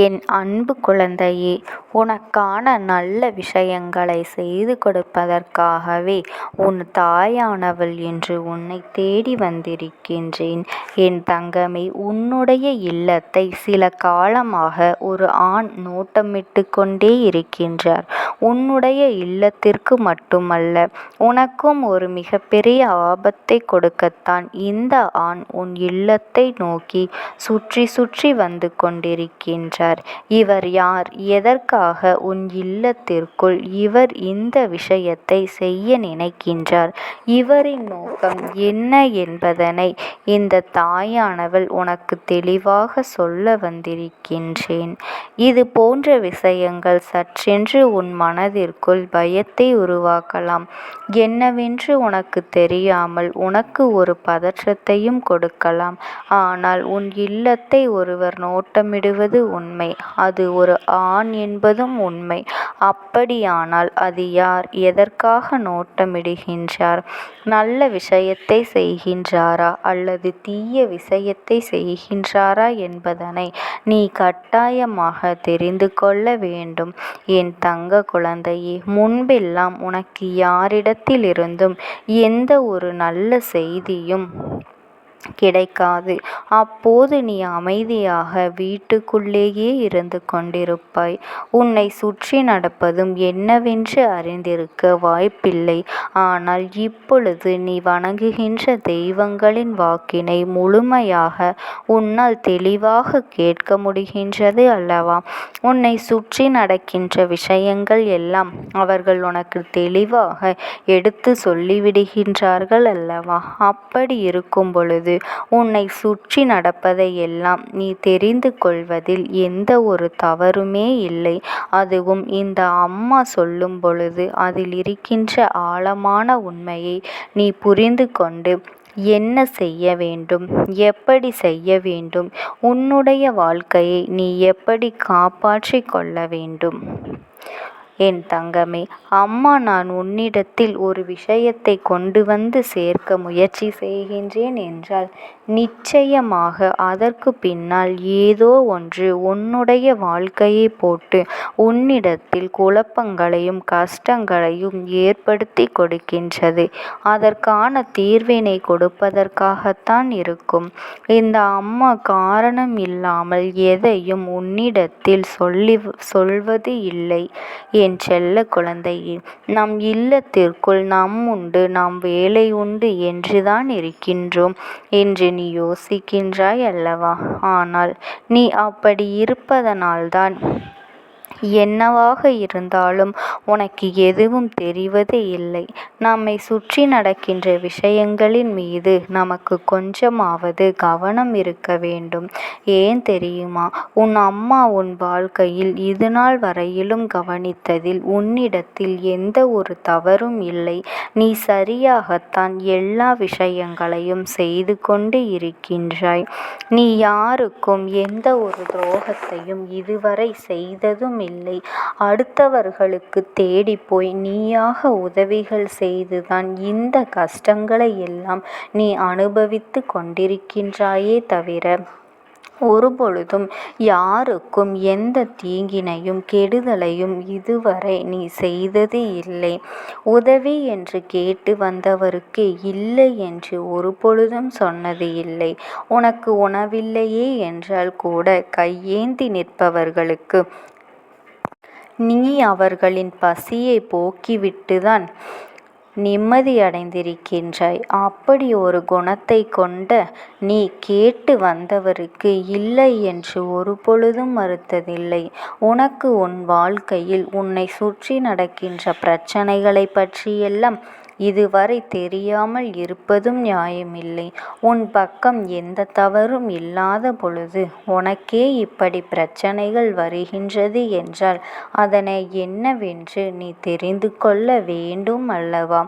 என் அன்பு குழந்தையே, உனக்கான நல்ல விஷயங்களை செய்து கொடுப்பதற்காகவே உன் தாயானவள் இன்று உன்னை தேடி வந்திருக்கின்றேன். என் தங்கமே, உன்னுடைய இல்லத்தை சில காலமாக ஒரு ஆண் நோட்டமிட்டு கொண்டே இருக்கின்றார். உன்னுடைய இல்லத்திற்கு மட்டுமல்ல, உனக்கும் ஒரு மிகப்பெரிய ஆபத்தை கொடுக்கத்தான் இந்த ஆண் உன் இல்லத்தை நோக்கி சுற்றி சுற்றி வந்து கொண்டிருக்கின்றார். இவர் யார்? எதற்காக உன் இல்லத்திற்குள் இவர் இந்த விஷயத்தை செய்ய நினைக்கின்றார்? இவரின் நோக்கம் என்ன என்பதனை இந்த தாயானவள் உனக்கு தெளிவாக சொல்ல வந்திருக்கின்றேன். இது போன்ற விஷயங்கள் சற்றென்று உன் மனதிற்குள் பயத்தை உருவாக்கலாம். என்னவென்று உனக்கு தெரியாமல் உனக்கு ஒரு பதற்றத்தையும் கொடுக்கலாம். ஆனால் உன் இல்லத்தை ஒருவர் நோட்டமிடுவது உண்மை. அது ஒரு ஆண் என்பதும் உண்மை. அப்படியானால் அது யார்? எதற்காக நோட்டமிடுகின்றார்? நல்ல விஷயத்தை செய்கின்றாரா அல்லது தீய விஷயத்தை செய்கின்றாரா என்பதனை நீ கட்டாயமாக தெரிந்து கொள்ள வேண்டும். என் தங்க குழந்தையே, முன்பெல்லாம் உனக்கு யாரிடத்திலிருந்தும் எந்த ஒரு நல்ல செய்தியும் கிடைக்காது. அப்போது நீ அமைதியாக வீட்டுக்குள்ளேயே இருந்து கொண்டிருப்பாய். உன்னை சுற்றி நடப்பதும் என்னவென்று அறிந்திருக்க வாய்ப்பில்லை. ஆனால் இப்பொழுது நீ வணங்குகின்ற தெய்வங்களின் வாக்கினை முழுமையாக உன்னால் தெளிவாக கேட்க முடிகின்றது அல்லவா? உன்னை சுற்றி நடக்கின்ற விஷயங்கள் எல்லாம் அவர்கள் உனக்கு தெளிவாக எடுத்து சொல்லிவிடுகின்றார்கள் அல்லவா? அப்படி இருக்கும் பொழுது உன்னை சுற்றி நடப்பதை எல்லாம் நீ தெரிந்து கொள்வதில் எந்த ஒரு தவறுமே இல்லை. அதுவும் இந்த அம்மா சொல்லும் பொழுது அதில் இருக்கின்ற ஆழமான உண்மையை நீ புரிந்து கொண்டு என்ன செய்ய வேண்டும், எப்படி செய்ய வேண்டும், உன்னுடைய வாழ்க்கையை நீ எப்படி காப்பாற்றிக் கொள்ள வேண்டும். என் தங்கமே, அம்மா நான் உன்னிடத்தில் ஒரு விஷயத்தை கொண்டு வந்து சேர்க்க முயற்சி செய்கின்றேன் என்றால் நிச்சயமாக அதற்கு பின்னால் ஏதோ ஒன்று உன்னுடைய வாழ்க்கையை போட்டு உன்னிடத்தில் குழப்பங்களையும் கஷ்டங்களையும் ஏற்படுத்தி கொடுக்கின்றது. அதற்கான தீர்வினை கொடுப்பதற்காகத்தான் இருக்கும். இந்த அம்மா காரணம் இல்லாமல் எதையும் உன்னிடத்தில் சொல்வது இல்லை. என் செல்ல குழந்தையே, நம் இல்லத்திற்குள் நாம் உண்டு, நாம் வேலை உண்டு என்றுதான் இருக்கின்றோம் என்று நீ யோசிக்கின்றாய் அல்லவா? ஆனால் நீ அப்படி இருப்பதனால்தான் என்னவாக இருந்தாலும் உனக்கு எதுவும் தெரிவது இல்லை. நம்மை சுற்றி நடக்கின்ற விஷயங்களின் மீது நமக்கு கொஞ்சமாவது கவனம் இருக்க வேண்டும். ஏன் தெரியுமா? உன் அம்மா உன் வாழ்க்கையில் இதுநாள் வரையிலும் கவனித்ததில் உன்னிடத்தில் எந்த ஒரு தவறும் இல்லை. நீ சரியாகத்தான் எல்லா விஷயங்களையும் செய்து கொண்டு இருக்கின்றாய். நீ யாருக்கும் எந்த ஒரு துரோகத்தையும் இதுவரை செய்ததும் இல்லை. அடுத்தவர்களுக்கு தேடி போய் நீயாக உதவிகள் செய்துதான் இந்த கஷ்டங்களை எல்லாம் நீ அனுபவித்து கொண்டிருக்கின்றாயே தவிர ஒருபொழுதும் யாருக்கும் எந்த தீங்கினையும் கெடுதலையும் இதுவரை நீ செய்தது இல்லை. உதவி என்று கேட்டு வந்தவருக்கு இல்லை என்று ஒருபொழுதும் சொன்னது இல்லை. உனக்கு உணவில்லையே என்றால் கூட கையேந்தி நிற்பவர்களுக்கு நீ அவர்களின் பசியை போக்கிவிட்டுதான் நிம்மதியடைந்திருக்கின்றாய். அப்படி ஒரு குணத்தை கொண்ட நீ கேட்டு வந்தவருக்கு இல்லை என்று ஒரு பொழுதும் மறுத்ததில்லை. உனக்கு உன் வாழ்க்கையில் உன்னை சுற்றி நடக்கின்ற பிரச்சனைகளை பற்றியெல்லாம் இதுவரை தெரியாமல் இருப்பதும் நியாயமில்லை. உன் பக்கம் எந்த தவறும் இல்லாத பொழுது உனக்கே இப்படி பிரச்சனைகள் வருகின்றது என்றால் அதனை என்னவென்று நீ தெரிந்து கொள்ள வேண்டும் அல்லவா?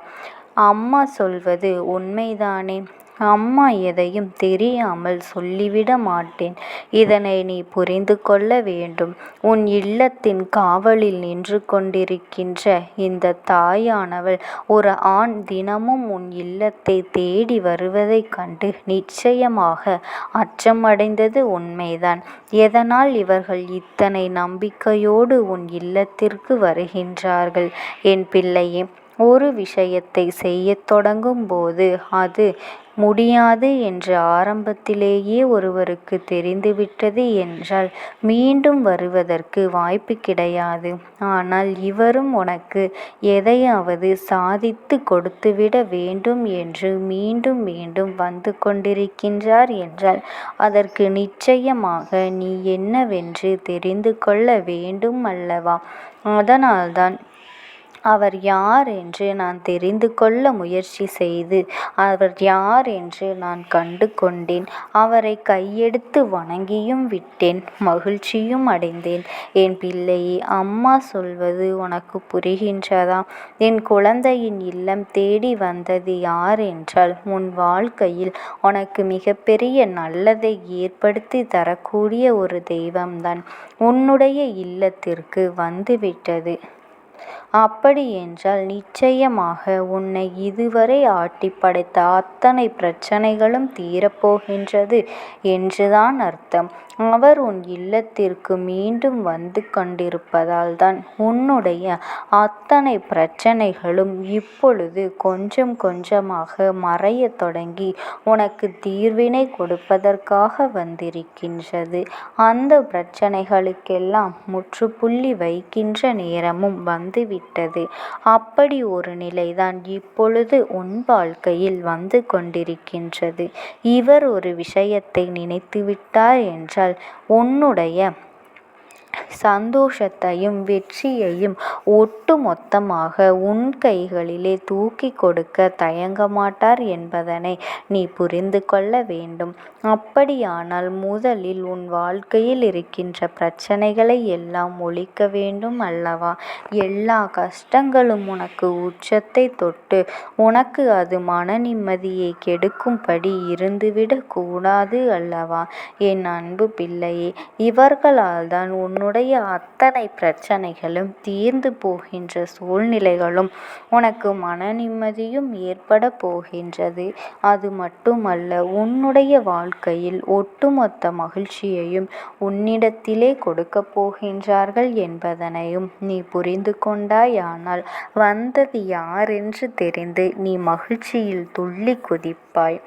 அம்மா சொல்வது உண்மைதானே? அம்மா எதையும் தெரியாமல் சொல்லிவிட மாட்டேன். இதனை நீ புரிந்து கொள்ள வேண்டும். உன் இல்லத்தின் காவலில் நின்று கொண்டிருக்கின்ற இந்த தாயானவள் ஒரு ஆண் தினமும் உன் இல்லத்தை தேடி வருவதைக் கண்டு நிச்சயமாக அச்சமடைந்தது உண்மைதான். எதனால் இவர்கள் இத்தனை நம்பிக்கையோடு உன் இல்லத்திற்கு வருகின்றார்கள்? என் பிள்ளையே, ஒரு விஷயத்தை செய்யத் தொடங்கும் போது அது முடியாது என்று ஆரம்பத்திலேயே ஒருவருக்கு தெரிந்துவிட்டது என்றால் மீண்டும் வருவதற்கு வாய்ப்பு கிடையாது. ஆனால் இவரும் உனக்கு எதையாவது சாதித்து கொடுத்துவிட வேண்டும் என்று மீண்டும் மீண்டும் வந்து கொண்டிருக்கின்றார் என்றால் அதற்கு நிச்சயமாக நீ என்னவென்று தெரிந்து கொள்ள வேண்டும் அல்லவா? அதனால்தான் அவர் யார் என்று நான் தெரிந்து கொள்ள முயற்சி செய்து அவர் யார் என்று நான் கண்டு கொண்டேன். அவரை கையெடுத்து வணங்கியும் விட்டேன், மகிழ்ச்சியும் அடைந்தேன். என் பிள்ளையே, அம்மா சொல்வது உனக்கு புரிகின்றதா? என் குழந்தையின் இல்லம் தேடி வந்தது யார் என்றால் உன் வாழ்க்கையில் உனக்கு மிகப்பெரிய நல்லதை ஏற்படுத்தி தரக்கூடிய ஒரு தெய்வம்தான் உன்னுடைய இல்லத்திற்கு வந்துவிட்டது. அப்படி என்றால் நிச்சயமாக உன்னை இதுவரை ஆட்டி படைத்த அத்தனை பிரச்சனைகளும் தீரப்போகின்றது என்றுதான் அர்த்தம். அவர் உன் இல்லத்திற்கு மீண்டும் வந்து கொண்டிருப்பதால் தான் உன்னுடைய அத்தனை பிரச்சனைகளும் இப்பொழுது கொஞ்சம் கொஞ்சமாக மறைய தொடங்கி உனக்கு தீர்வினை கொடுப்பதற்காக வந்திருக்கின்றது. அந்த பிரச்சனைகளுக்கெல்லாம் முற்றுப்புள்ளி வைக்கின்ற நேரமும் வந்துவிட்டது. அப்படி ஒரு நிலைதான் இப்பொழுது உன் வாழ்க்கையில் வந்து கொண்டிருக்கின்றது. இவர் ஒரு விஷயத்தை நினைத்துவிட்டார் என்றால் உன்னுடைய சந்தோஷத்தையும் வெற்றியையும் ஒட்டு மொத்தமாக உன் கைகளிலே தூக்கி கொடுக்க தயங்க மாட்டார் என்பதனை நீ புரிந்து கொள்ள வேண்டும். அப்படியானால் முதலில் உன் வாழ்க்கையில் இருக்கின்ற பிரச்சனைகளை எல்லாம் ஒழிக்க வேண்டும் அல்லவா? எல்லா கஷ்டங்களும் உனக்கு உச்சத்தை தொட்டு உனக்கு அது மன நிம்மதியை கெடுக்கும்படி இருந்துவிடக் கூடாது அல்லவா? என் அன்பு பிள்ளையே, இவர்களால் தான் உன்னுடைய அத்தனை பிரச்சனைகளும் தீர்ந்து போகின்ற சூழ்நிலைகளும் உனக்கு மன நிம்மதியும் ஏற்பட போகின்றது. அது மட்டுமல்ல, உன்னுடைய வாழ்க்கையில் ஒட்டுமொத்த மகிழ்ச்சியையும் உன்னிடத்திலே கொடுக்கப் போகின்றார்கள் என்பதனையும் நீ புரிந்து கொண்டாயானால் வந்தது யாரென்று தெரிந்து நீ மகிழ்ச்சியில் துள்ளி குதிப்பாய்.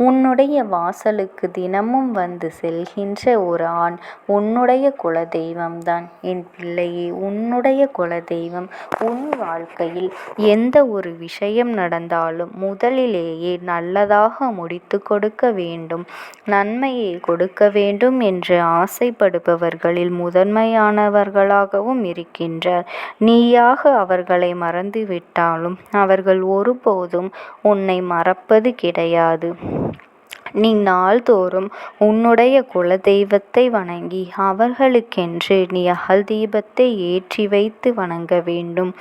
உன்னுடைய வாசலுக்கு தினமும் வந்து செல்கின்ற ஒரு ஆண் உன்னுடைய குலதெய்வம்தான். என் பிள்ளையே, உன்னுடைய குலதெய்வம் உன் வாழ்க்கையில் எந்த ஒரு விஷயம் நடந்தாலும் முதலிலேயே நல்லதாக முடித்து கொடுக்க வேண்டும், நன்மையை கொடுக்க வேண்டும் என்று ஆசைப்படுபவர்களில் முதன்மையானவர்களாகவும் இருக்கின்றார். நீயாக அவர்களை மறந்துவிட்டாலும் அவர்கள் ஒருபோதும் உன்னை மறப்பது கிடையாது. நீ நாள்தோறும் உன்னுடைய குலதெய்வத்தை வணங்கி அவர்களுக்கென்று நீ அகல் தீபத்தை ஏற்றி வைத்து வணங்க வேண்டும்.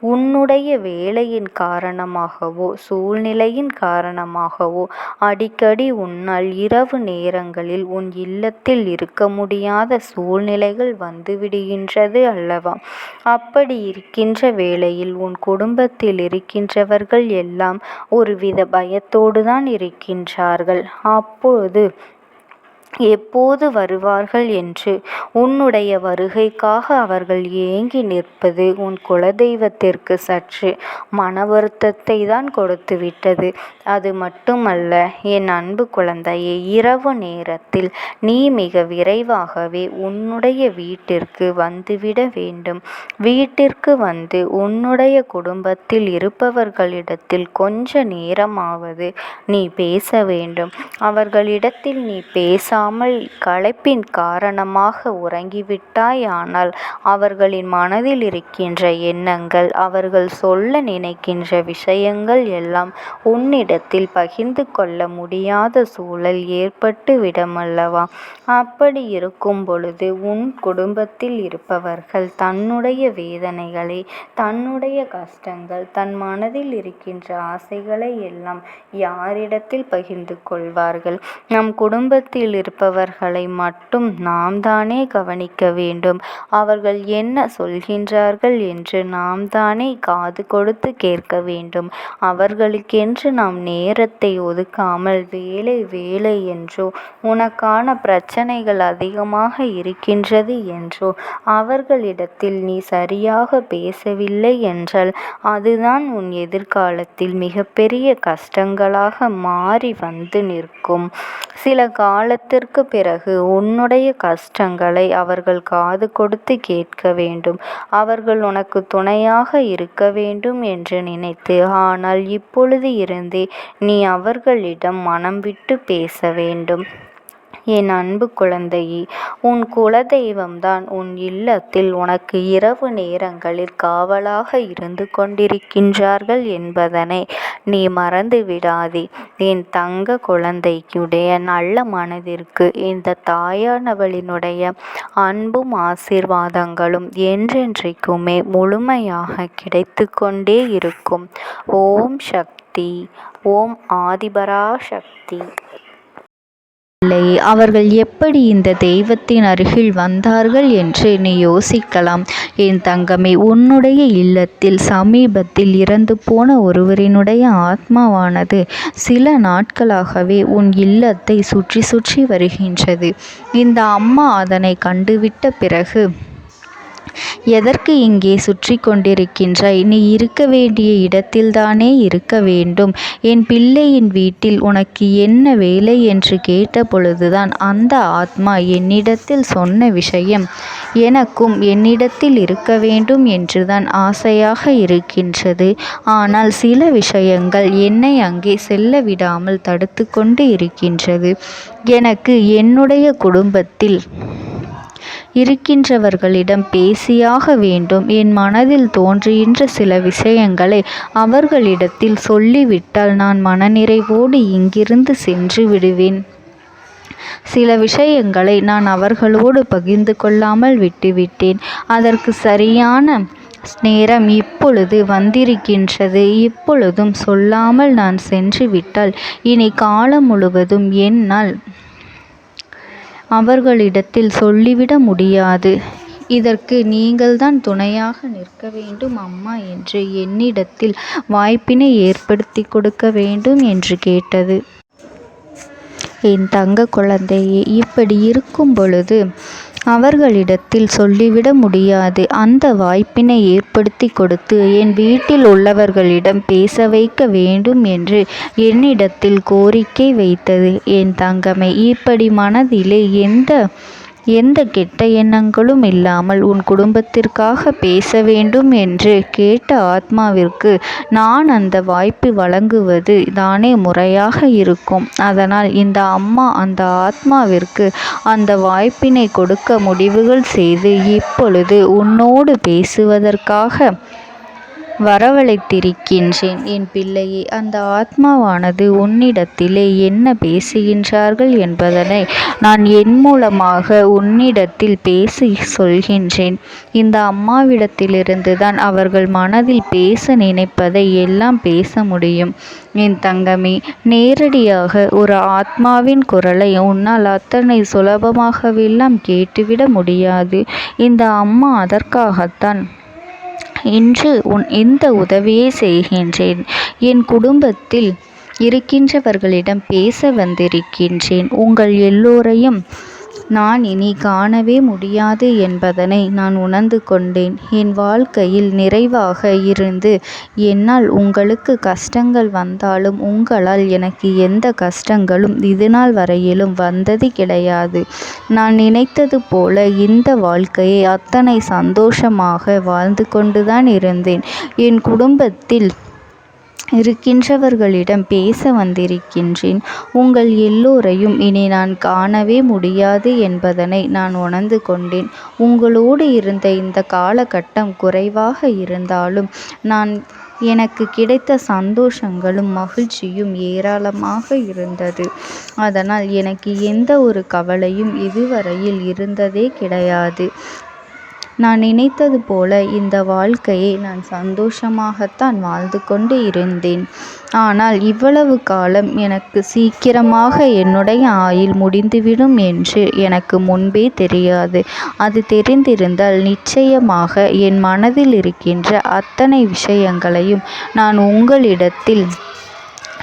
உன்னுடைய வேலையின் காரணமாகவோ சூழ்நிலையின் காரணமாகவோ அடிக்கடி உன்னால் இரவு நேரங்களில் உன் இல்லத்தில் இருக்க முடியாத சூழ்நிலைகள் வந்துவிடுகின்றது அல்லவா? அப்படி இருக்கின்ற வேளையில் உன் குடும்பத்தில் இருக்கின்றவர்கள் எல்லாம் ஒருவித பயத்தோடு தான் இருக்கின்றார்கள். அப்பொழுது எப்போது வருவார்கள் என்று உன்னுடைய வருகைக்காக அவர்கள் ஏங்கி நிற்பது உன் குலதெய்வத்திற்கு சற்று மன வருத்தத்தை தான் கொடுத்துவிட்டது. அது மட்டுமல்ல என் அன்பு குழந்தையே, இரவு நேரத்தில் நீ மிக விரைவாகவே உன்னுடைய வீட்டிற்கு வந்துவிட வேண்டும். வீட்டிற்கு வந்து உன்னுடைய குடும்பத்தில் இருப்பவர்களிடத்தில் கொஞ்ச நேரமாவது நீ பேச வேண்டும். அவர்களிடத்தில் நீ பேச பேசாமல் களைப்பின் காரணமாக உறங்கிவிட்டாயானால் அவர்களின் மனதில் இருக்கின்ற எண்ணங்கள், அவர்கள் சொல்ல நினைக்கின்ற விஷயங்கள் எல்லாம் உன்னிடத்தில் பகிர்ந்து கொள்ள முடியாத சூழல் ஏற்பட்டு விடுமல்லவா? அப்படி இருக்கும் பொழுது உன் குடும்பத்தில் இருப்பவர்கள் தன்னுடைய வேதனைகளை, தன்னுடைய கஷ்டங்கள், தன் மனதில் இருக்கின்ற ஆசைகளை எல்லாம் யாரிடத்தில் பகிர்ந்து கொள்வார்கள்? நம் குடும்பத்தில் இருப்பவர்களை மட்டும் நாம் தானே கவனிக்க வேண்டும். அவர்கள் என்ன சொல்கின்றார்கள் என்று நாம் தானே காது கொடுத்து கேட்க வேண்டும். அவர்களுக்கென்று நாம் நேரத்தை ஒதுக்காமல் வேலை வேலை என்றோ, உனக்கான பிரச்சனைகள் அதிகமாக இருக்கின்றது என்றோ அவர்களிடத்தில் நீ சரியாக பேசவில்லை என்றால் அதுதான் உன் எதிர்காலத்தில் மிகப்பெரிய கஷ்டங்களாக மாறி வந்து நிற்கும். சில காலத்திற்கு பிறகு உன்னுடைய கஷ்டங்களை அவர்கள் காது கொடுத்து கேட்க வேண்டும். அவர்கள் உனக்கு துணையாக இருக்க வேண்டும் என்று நினைத்து, ஆனால் இப்பொழுது இருந்தே நீ அவர்களிடம் மனம் விட்டு பேச வேண்டும். என் அன்பு குழந்தையே, உன் குலதெய்வம்தான் உன் இல்லத்தில் உனக்கு இரவு நேரங்களில் காவலாக இருந்து கொண்டிருக்கின்றார்கள் என்பதனை நீ மறந்து விடாதே. என் தங்க குழந்தைக்குடைய நல்ல மனதிற்கு இந்த தாயானவளினுடைய அன்பும் ஆசீர்வாதங்களும் என்றென்றைக்குமே முழுமையாக கிடைத்து கொண்டே இருக்கும். ஓம் சக்தி. ஓம் ஆதிபரா சக்தி. அவர்கள் எப்படி இந்த தெய்வத்தின் அருகில் வந்தார்கள் என்று நீ யோசிக்கலாம். என் தங்கமே, உன்னுடைய இல்லத்தில் சமீபத்தில் இறந்து போன ஒருவரினுடைய ஆத்மாவானது சில நாட்களாகவே உன் இல்லத்தை சுற்றி சுற்றி வருகின்றது. இந்த அம்மா அதனை கண்டுவிட்ட பிறகு, எதற்கு இங்கே சுற்றி கொண்டிருக்கின்றாய்? நீ இருக்க வேண்டிய இடத்தில்தானே இருக்க வேண்டும். என் பிள்ளையின் வீட்டில் உனக்கு என்ன வேலை என்று கேட்ட பொழுதுதான் அந்த ஆத்மா என்னிடத்தில் சொன்ன விஷயம், எனக்கும் என்னிடத்தில் இருக்க வேண்டும் என்றுதான் ஆசையாக இருக்கின்றது. ஆனால் சில விஷயங்கள் என்னை அங்கே செல்ல விடாமல் தடுத்து கொண்டு இருக்கின்றது. எனக்கு என்னுடைய குடும்பத்தில் இருக்கின்றவர்களிடம் பேசியாக வேண்டும். என் மனதில் தோன்றுகின்ற சில விஷயங்களை அவர்களிடத்தில் சொல்லிவிட்டால் நான் மனநிறைவோடு இங்கிருந்து சென்று விடுவேன். சில விஷயங்களை நான் அவர்களோடு பகிர்ந்து கொள்ளாமல் விட்டுவிட்டேன். அதற்கு சரியான நேரம் இப்பொழுது வந்திருக்கின்றது. இப்பொழுதும் சொல்லாமல் நான் சென்று விட்டால் இனி காலம் முழுவதும் என்னால் அவர்களிடத்தில் சொல்லிவிட முடியாது. இதற்கு நீங்கள்தான் துணையாக நிற்க வேண்டும் அம்மா என்று என்னிடத்தில் வாய்ப்பினை ஏற்படுத்தி கொடுக்க வேண்டும் என்று கேட்டது. என் தங்க குழந்தையே, இப்படி இருக்கும் பொழுது அவர்களிடத்தில் சொல்லிவிட முடியாது. அந்த வாய்ப்பினை ஏற்படுத்தி கொடுத்து என் வீட்டில் உள்ளவர்களிடம் பேச வைக்க வேண்டும் என்று என்னிடத்தில் கோரிக்கை வைத்தது. என் தங்கமே, இப்படி மனதிலே எந்த கெட்ட எண்ணங்களும் இல்லாமல் உன் குடும்பத்திற்காக பேச வேண்டும் என்று கேட்ட ஆத்மாவிற்கு நான் அந்த வாய்ப்பு வழங்குவது தானே முறையாக இருக்கும். அதனால் இந்த அம்மா அந்த ஆத்மாவிற்கு அந்த வாய்ப்பினை கொடுக்க முடிவுகள் செய்து இப்பொழுது உன்னோடு பேசுவதற்காக வரவழைத்திருக்கின்றேன். என் பிள்ளையே, அந்த ஆத்மாவானது உன்னிடத்திலே என்ன பேசுகின்றார்கள் என்பதனை நான் என் மூலமாக உன்னிடத்தில் பேசி சொல்கின்றேன். இந்த அம்மாவிடத்திலிருந்து தான் அவர்கள் மனதில் பேச நினைப்பதை எல்லாம் பேச முடியும். என் தங்கமே, நேரடியாக ஒரு ஆத்மாவின் குரலை உன்னால் அத்தனை சுலபமாகவெல்லாம் கேட்டுவிட முடியாது. இந்த அம்மா அதற்காகத்தான் இன்று இந்த உதவியை செய்கின்றேன். என் குடும்பத்தில் இருக்கின்றவர்களிடம் பேச வந்திருக்கின்றேன். உங்கள் எல்லோரையும் நான் இனி காணவே முடியாது என்பதனை நான் உணர்ந்து கொண்டேன். என் வாழ்க்கையில் நிறைவாக இருந்து என்னால் உங்களுக்கு கஷ்டங்கள் வந்தாலும் உங்களால் எனக்கு எந்த கஷ்டங்களும் இதுநாள் வரையிலும் வந்தது கிடையாது. நான் நினைத்தது போல இந்த வாழ்க்கையை அத்தனை சந்தோஷமாக வாழ்ந்து கொண்டுதான் இருந்தேன். என் குடும்பத்தில் இருக்கின்றவர்களிடம் பேச வந்திருக்கின்றேன். உங்கள் எல்லோரையும் இனி நான் காணவே முடியாது என்பதனை நான் உணர்ந்து கொண்டேன். உங்களோடு இருந்த இந்த காலகட்டம் குறைவாக இருந்தாலும் எனக்கு கிடைத்த சந்தோஷங்களும் மகிழ்ச்சியும் ஏராளமாக இருந்தது. அதனால் எனக்கு எந்த ஒரு கவலையும் இதுவரையில் இருந்ததே கிடையாது. நான் நினைத்தது போல இந்த வாழ்க்கையை நான் சந்தோஷமாகத்தான் வாழ்ந்து கொண்டு இருந்தேன். ஆனால் இவ்வளவு காலம் எனக்கு சீக்கிரமாக என்னுடைய ஆயுள் முடிந்துவிடும் என்று எனக்கு முன்பே தெரியாது. அது தெரிந்திருந்தால் நிச்சயமாக என் மனதில் இருக்கின்ற அத்தனை விஷயங்களையும் நான் உங்களிடத்தில்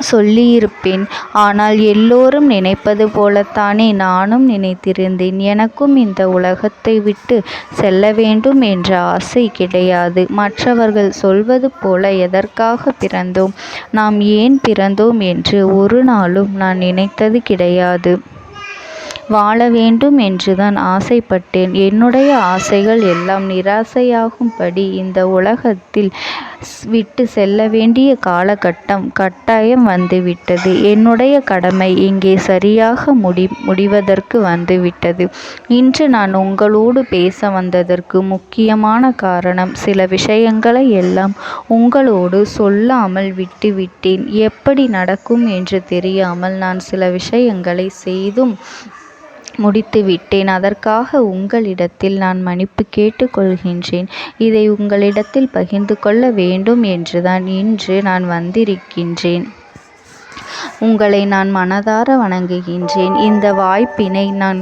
சொல்லியிருப்பேன். ஆனால் எல்லோரும் நினைப்பது போலத்தானே நானும் நினைத்திருந்தேன். எனக்கும் இந்த உலகத்தை விட்டு செல்ல வேண்டும் என்ற ஆசை கிடையாது. மற்றவர்கள் சொல்வது போல எதற்காக பிறந்தோம், நாம் ஏன் பிறந்தோம் என்று ஒரு நாளும் நான் நினைத்தது கிடையாது. வாழ வேண்டும் என்றுதான் ஆசைப்பட்டேன். என்னுடைய ஆசைகள் எல்லாம் நிராசையாகும்படி இந்த உலகத்தில் விட்டு செல்ல வேண்டிய காலகட்டம் கட்டாயம் வந்துவிட்டது. என்னுடைய கடமை இங்கே சரியாக முடிவதற்கு வந்துவிட்டது. இன்று நான் உங்களோடு பேச வந்ததற்கு முக்கியமான காரணம், சில விஷயங்களை எல்லாம் உங்களோடு சொல்லாமல் விட்டுவிட்டேன். எப்படி நடக்கும் என்று தெரியாமல் நான் சில விஷயங்களை செய்தும் முடித்துவிட்டேன். அதற்காக உங்களிடத்தில் நான் மன்னிப்பு கேட்டுக்கொள்கின்றேன். இதை உங்களிடத்தில் பகிர்ந்து கொள்ள வேண்டும் என்றுதான் இன்று நான் வந்திருக்கின்றேன். உங்களை நான் மனதார வணங்குகின்றேன். இந்த வாய்ப்பினை நான்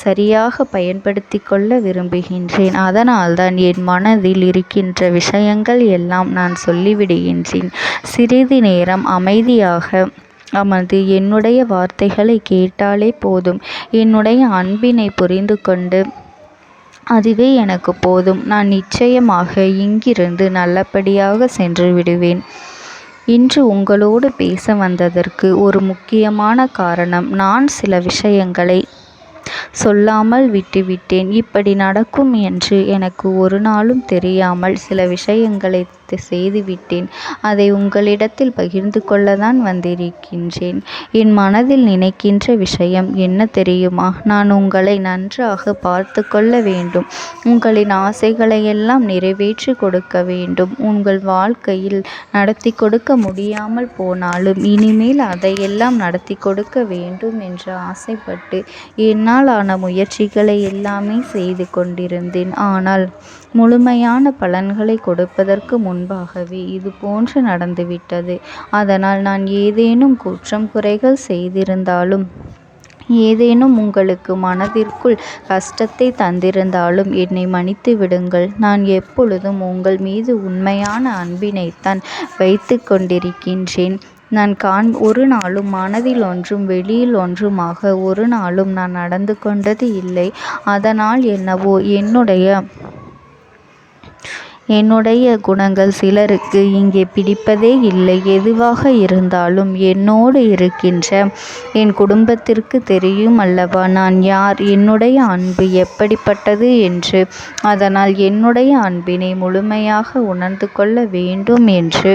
சரியாக பயன்படுத்தி கொள்ள விரும்புகின்றேன். அதனால்தான் என் மனதில் இருக்கின்ற விஷயங்கள் எல்லாம் நான் சொல்லிவிடுகின்றேன். சிறிது நேரம் அமைதியாக அமர்ந்து என்னுடைய வார்த்தைகளை கேட்டாலே போதும். என்னுடைய அன்பினை புரிந்து கொண்டு அதுவே எனக்கு போதும். நான் நிச்சயமாக இங்கிருந்து நல்லபடியாக சென்று விடுவேன். இன்று உங்களோடு பேச வந்ததற்கு ஒரு முக்கியமான காரணம், நான் சில விஷயங்களை சொல்லாமல் விட்டுவிட்டேன். இப்படி நடக்கும் என்று எனக்கு ஒரு நாளும் தெரியாமல் சில விஷயங்களை செய்துவிட்டேன். அதை உங்களிடத்தில் பகிர்ந்து கொள்ளத்தான் வந்திருக்கின்றேன். என் மனதில் நினைக்கின்ற விஷயம் என்ன தெரியுமா? நான் உங்களை நன்றாக பார்த்து கொள்ள வேண்டும். உங்களின் ஆசைகளை எல்லாம் நிறைவேற்றி கொடுக்க வேண்டும். உங்கள் வாழ்க்கையில் நடத்தி கொடுக்க முடியாமல் போனாலும் இனிமேல் அதையெல்லாம் நடத்தி கொடுக்க வேண்டும் என்று ஆசைப்பட்டு என்னால் ஆன முயற்சிகளை எல்லாமே செய்து கொண்டிருந்தேன். ஆனால் முழுமையான பலன்களை கொடுப்பதற்கு முன்பாகவே இது போன்று நடந்துவிட்டது. அதனால் நான் ஏதேனும் குற்றம் குறைகள் செய்திருந்தாலும், ஏதேனும் உங்களுக்கு மனதிற்குள் கஷ்டத்தை தந்திருந்தாலும் என்னை மன்னித்து விடுங்கள். நான் எப்பொழுதும் உங்கள் மீது உண்மையான அன்பினைத்தான் வைத்து கொண்டிருக்கின்றேன். நான் ஒரு நாளும் மனதில் ஒன்றும் வெளியில் ஒன்றுமாக ஒரு நாளும் நான் நடந்து கொண்டது இல்லை. அதனால் என்னவோ என்னுடைய குணங்கள் சிலருக்கு இங்கே பிடிப்பதே இல்லை. எதுவாக இருந்தாலும் என்னோடு இருக்கின்ற என் குடும்பத்திற்கு தெரியும் அல்லவா நான் யார், என்னுடைய அன்பு எப்படிப்பட்டது என்று. அதனால் என்னுடைய அன்பினை முழுமையாக உணர்ந்து கொள்ள வேண்டும் என்று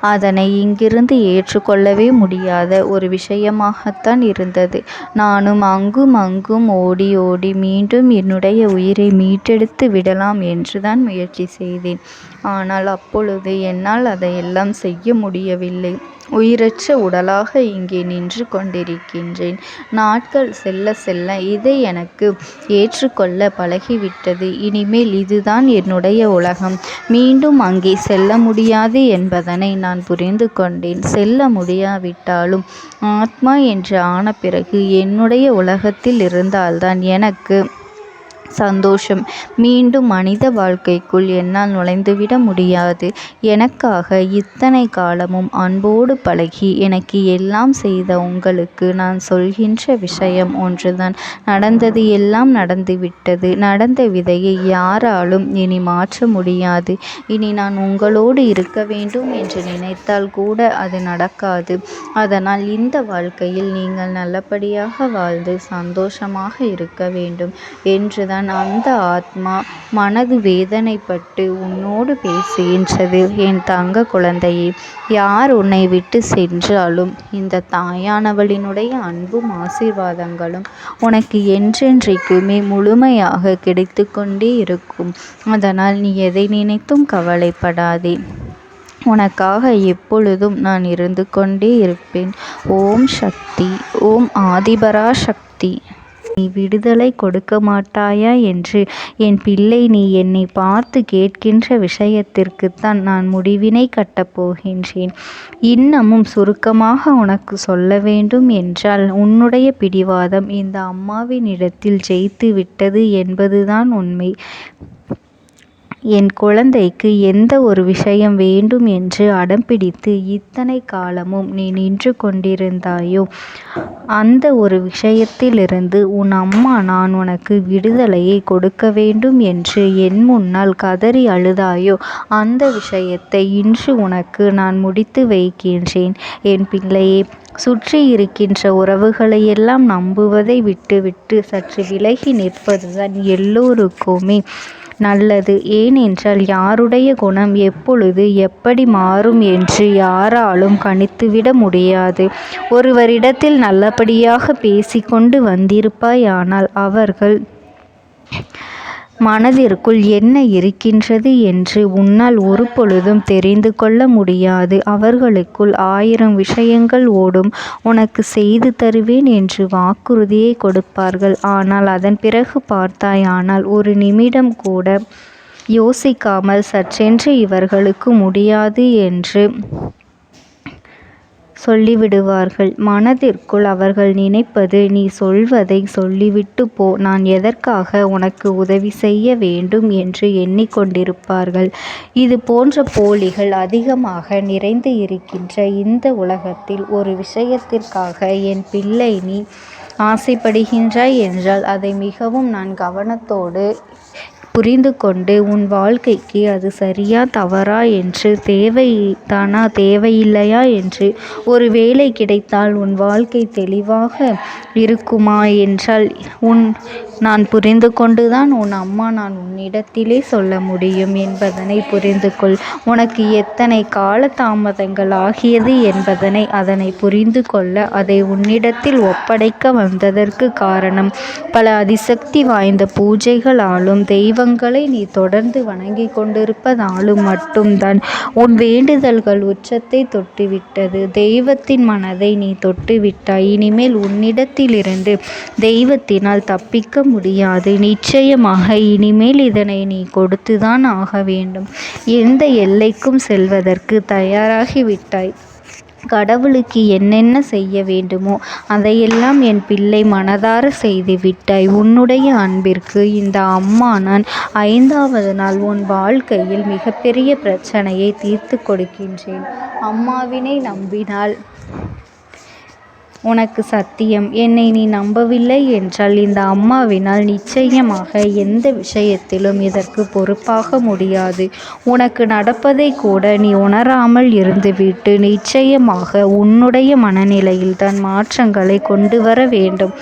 அதனை இங்கிருந்து ஏற்றுக்கொள்ளவே முடியாத ஒரு விஷயமாகத்தான் இருந்தது. நானும் அங்கும் அங்கும் ஓடி ஓடி மீண்டும் என்னுடைய உயிரை மீட்டெடுத்து விடலாம் என்றுதான் முயற்சி செய்தேன். ஆனால் அப்பொழுது என்னால் அதையெல்லாம் செய்ய முடியவில்லை. உயிரற்ற உடலாக இங்கே நின்று கொண்டிருக்கின்றேன். நாட்கள் செல்ல செல்ல இதை எனக்கு ஏற்றுக்கொள்ள பழகிவிட்டது. இனிமேல் இதுதான் என்னுடைய உலகம். மீண்டும் அங்கே செல்ல முடியாது என்பதனை நான் புரிந்து கொண்டேன். செல்ல முடியாவிட்டாலும் ஆத்மா என்று ஆன பிறகு என்னுடைய உலகத்தில் இருந்தால்தான் எனக்கு சந்தோஷம். மீண்டும் மனித வாழ்க்கைக்குள் என்னால் நுழைந்துவிட முடியாது. எனக்காக இத்தனை காலமும் அன்போடு பழகி எனக்கு எல்லாம் செய்த உங்களுக்கு நான் சொல்கின்ற விஷயம் ஒன்றுதான். நடந்தது எல்லாம் நடந்துவிட்டது. நடந்த விதையை யாராலும் இனி மாற்ற முடியாது. இனி நான் உங்களோடு இருக்க வேண்டும் என்று நினைத்தால் கூட அது நடக்காது. அதனால் இந்த வாழ்க்கையில் நீங்கள் நல்லபடியாக வாழ்ந்து சந்தோஷமாக இருக்க வேண்டும் என்றுதான் அப்போதுதான் அந்த ஆத்மா மனது வேதனைப்பட்டு உன்னோடு பேசுகின்றது. என் தங்க குழந்தையே, யார் உன்னை விட்டு சென்றாலும் இந்த தாயானவளினுடைய அன்பும் ஆசீர்வாதங்களும் உனக்கு என்றென்றைக்குமே முழுமையாக கிடைத்து கொண்டே இருக்கும். அதனால் நீ எதை நினைத்தும் கவலைப்படாதே. உனக்காக எப்பொழுதும் நான் இருந்து கொண்டே இருப்பேன். ஓம் சக்தி. ஓம் ஆதிபரா சக்தி. நீ விடுதலை கொடுக்க மாட்டாயா என்று என் பிள்ளை நீ என்னை பார்த்து கேட்கின்ற விஷயத்திற்குத்தான் நான் முடிவினை கட்டப் போகின்றேன். இன்னமும் சுருக்கமாக உனக்கு சொல்ல வேண்டும் என்றால், உன்னுடைய பிடிவாதம் இந்த அம்மாவினிடத்தில் ஜெயித்து விட்டது என்பதுதான் உண்மை. என் குழந்தைக்கு எந்த ஒரு விஷயம் வேண்டும் என்று அடம்பிடித்து இத்தனை காலமும் நீ நின்று கொண்டிருந்தாயோ, அந்த ஒரு விஷயத்திலிருந்து உன் அம்மா நான் உனக்கு விடுதலையை கொடுக்க வேண்டும் என்று என் முன்னால் கதறி அழுதாயோ, அந்த விஷயத்தை இன்று உனக்கு நான் முடித்து வைக்கின்றேன். என் பிள்ளையே, சுற்றி இருக்கின்ற உறவுகளையெல்லாம் நம்புவதை விட்டுவிட்டு சற்று விலகி நிற்பதுதான் எல்லோருக்குமே நல்லது. ஏனென்றால் யாருடைய குணம் எப்பொழுது எப்படி மாறும் என்று யாராலும் கணித்துவிட முடியாது. ஒருவரிடத்தில் நல்லபடியாக பேசிக்கொண்டு வந்திருப்பாயானால் அவர்கள் மனதிற்குள் என்ன இருக்கின்றது என்று உன்னால் ஒரு பொழுதும் தெரிந்து கொள்ள முடியாது. அவர்களுக்குள் 1000 விஷயங்கள் ஓடும். உனக்கு செய்து தருவேன் என்று வாக்குறுதியை கொடுப்பார்கள். ஆனால் அதன் பிறகு பார்த்தாயானால் ஒரு நிமிடம் கூட யோசிக்காமல் சற்றென்று இவர்களுக்கு முடியாது என்று சொல்லிவிடுவார்கள். மனதிற்குள் அவர்கள் நினைப்பது, நீ சொல்வதை சொல்லிவிட்டு போ, நான் எதற்காக உனக்கு உதவி செய்ய வேண்டும் என்று எண்ணிக்கொண்டிருப்பார்கள். இது போன்ற போலிகள் அதிகமாக நிறைந்து இருக்கின்ற இந்த உலகத்தில் ஒரு விஷயத்திற்காக என் பிள்ளை நீ ஆசைப்படுகின்றாய் என்றால் அதை மிகவும் நான் கவனத்தோடு புரிந்து கொண்டு உன் வாழ்க்கைக்கு அது சரியா தவறா என்று, தேவைதானா தேவையில்லையா என்று, ஒரு வேலை கிடைத்தால் உன் வாழ்க்கை தெளிவாக இருக்குமா என்றால் நான் புரிந்து கொண்டுதான் உன் அம்மா நான் உன்னிடத்திலே சொல்ல முடியும் என்பதனை புரிந்து கொள். உனக்கு எத்தனை கால தாமதங்கள் ஆகியது என்பதனை அதனை புரிந்து கொள்ள அதை உன்னிடத்தில் ஒப்படைக்க வந்ததற்கு காரணம், பல அதிசக்தி வாய்ந்த பூஜைகளாலும் தெய்வங்களை நீ தொடர்ந்து வணங்கி கொண்டிருப்பதாலும் மட்டும்தான் உன் வேண்டுதல்கள் உச்சத்தை தொட்டுவிட்டது. தெய்வத்தின் மனதை நீ தொட்டுவிட்டாய். இனிமேல் உன்னிடத்திலிருந்து தெய்வத்தினால் தப்பிக்க முடியாது. நிச்சயமாக இனிமேல் இதனை நீ கொடுத்துதான் ஆக வேண்டும். எந்த எல்லைக்கும் செல்வதற்கு தயாராகிவிட்டாய். கடவுளுக்கு என்னென்ன செய்ய வேண்டுமோ அதையெல்லாம் என் பிள்ளை மனதார செய்து விட்டாய். உன்னுடைய அன்பிற்கு இந்த அம்மா நான் 5வது நாள் உன் வாழ்க்கையில் மிகப்பெரிய பிரச்சனையை தீர்த்து கொடுக்கின்றேன். அம்மாவினை நம்பினால் உனக்கு சத்தியம். என்னை நீ நம்பவில்லை என்றால் இந்த அம்மாவினால் நிச்சயமாக எந்த விஷயத்திலும் இதற்கு பொறுப்பாக முடியாது. உனக்கு நடப்பதை கூட நீ உணராமல் இருந்துவிட்டு நிச்சயமாக உன்னுடைய மனநிலையில் தான் மாற்றங்களை கொண்டு வர வேண்டும்.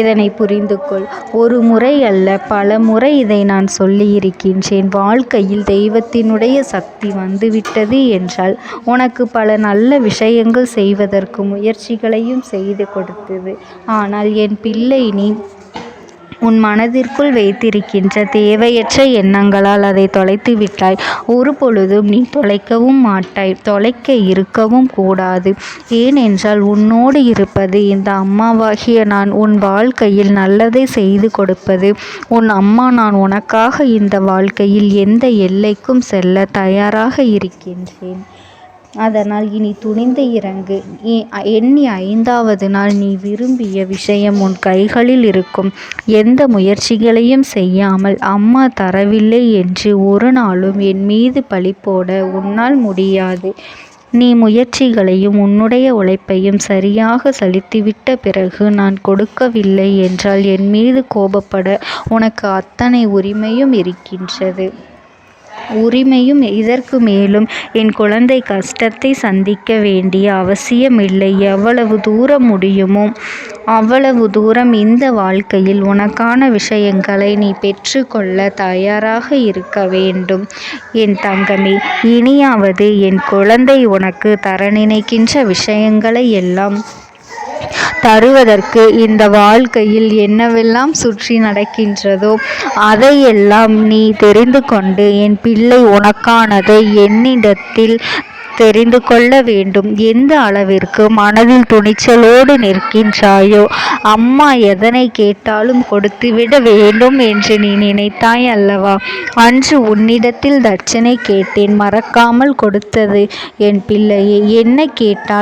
இதனை புரிந்து கொள். ஒரு முறை அல்ல, பல முறை இதை நான் சொல்லியிருக்கின்றேன். வாழ்க்கையில் தெய்வத்தினுடைய சக்தி வந்துவிட்டது என்றால் உனக்கு பல நல்ல விஷயங்கள் செய்வதற்கு முயற்சிகளையும் செய்து கொடுத்தது. ஆனால் என் பிள்ளை நீ உன் மனதிற்குள் வைத்திருக்கின்ற தேவையற்ற எண்ணங்களால் அதை தொலைத்து விட்டாய். ஒரு பொழுதும் நீ தொலைக்கவும் மாட்டாய். தொலைக்க இருக்கவும் கூடாது. ஏனென்றால் உன்னோடு இருப்பது இந்த அம்மாவாகிய நான். உன் வாழ்க்கையில் நல்லதை செய்து கொடுப்பது உன் அம்மா நான். உனக்காக இந்த வாழ்க்கையில் எந்த எல்லைக்கும் செல்ல தயாராக இருக்கின்றேன். அதனால் இனி துணிந்து இறங்கு. எண்ணி 5வது நாள் நீ விரும்பிய விஷயம் உன் கைகளில் இருக்கும். எந்த முயற்சிகளையும் செய்யாமல் அம்மா தரவில்லை என்று ஒரு நாளும் என் மீது பழி போட உன்னால் முடியாது. நீ முயற்சிகளையும் உன்னுடைய உழைப்பையும் சரியாக செலுத்திவிட்ட பிறகு நான் கொடுக்கவில்லை என்றால் என் மீது கோபப்பட உனக்கு அத்தனை உரிமையும் இருக்கின்றது. இதற்கு மேலும் என் குழந்தை கஷ்டத்தை சந்திக்க வேண்டிய அவசியமில்லை. எவ்வளவு தூரம் முடியுமோ அவ்வளவு தூரம் இந்த வாழ்க்கையில் உனக்கான விஷயங்களை நீ பெற்றுக்கொள்ள தயாராக இருக்க வேண்டும். என் தங்கமே, இனியாவது என் குழந்தை உனக்கு தர நினைக்கின்ற விஷயங்களை எல்லாம் தருவதற்கு இந்த வாழ்க்கையில் என்னவெல்லாம் சுற்றி நடக்கின்றதோ அதையெல்லாம் நீ தெரிந்து கொண்டு என் பிள்ளை உனக்கானதை என்னிடத்தில் தெரிந்து கொள்ள வேண்டும். எந்த அளவிற்கு மனதில் துணிச்சலோடு நிற்கின்றாயோ, அம்மா எதனை கேட்டாலும் கொடுத்துவிட வேண்டும் என்று நீ நினைத்தாய் அல்லவா? அன்று உன்னிடத்தில் தட்சணை கேட்டேன், மறக்காமல் கொடுத்தது என் பிள்ளையே. என்ன கேட்டால்